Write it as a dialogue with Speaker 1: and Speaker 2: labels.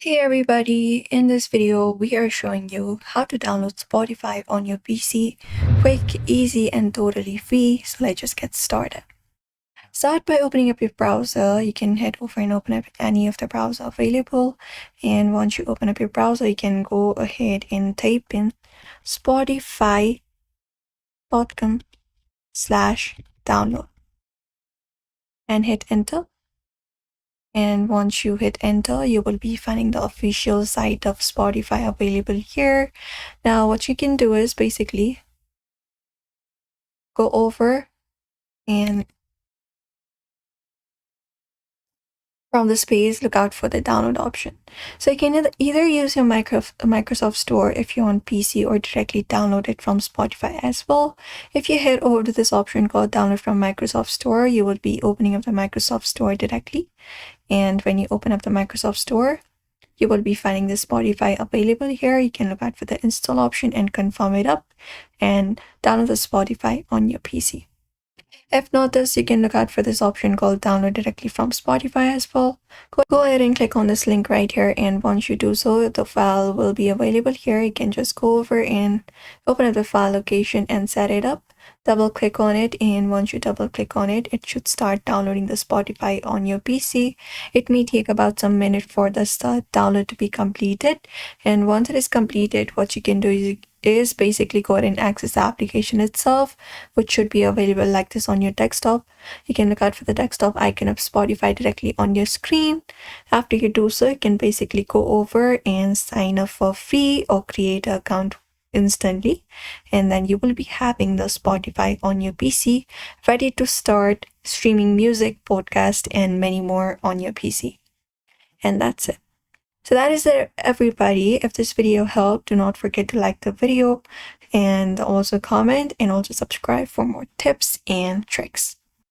Speaker 1: Hey everybody, in this video we are showing you how to download Spotify on your PC quick, easy and totally free. So let's just get started. Start by opening up your browser. You can head over and open up any of the browser available, and once you open up your browser you can go ahead and type in spotify.com/download and hit enter. And once you hit enter, you will be finding the official site of Spotify available here. Now, what you can do is basically go over and from this page, look out for the download option. So you can either use your Microsoft Store if you're on PC or directly download it from Spotify as well. If you head over to this option called download from Microsoft Store, you will be opening up the Microsoft Store directly. And when you open up the Microsoft Store, you will be finding the Spotify available here. You can look out for the install option and confirm it up and download the Spotify on your PC. If not this, you can look out for this option called download directly from Spotify as well. Go ahead and click on this link right here, and once you do so, the file will be available here. You can just go over and open up the file location and set it up. Double click on it, and once you double click on it, it should start downloading the Spotify on your PC. It may take about some minute for the download to be completed, and once it is completed, what you can do is basically go ahead and access the application itself, which should be available like this on your desktop. You can look out for the desktop icon of Spotify directly on your screen. After you do so, you can basically go over and sign up for free or create an account instantly, and then you will be having the Spotify on your PC ready to start streaming music, podcast and many more on your PC. And that's it. So that is it, everybody. If this video helped, do not forget to like the video and also comment and also subscribe for more tips and tricks.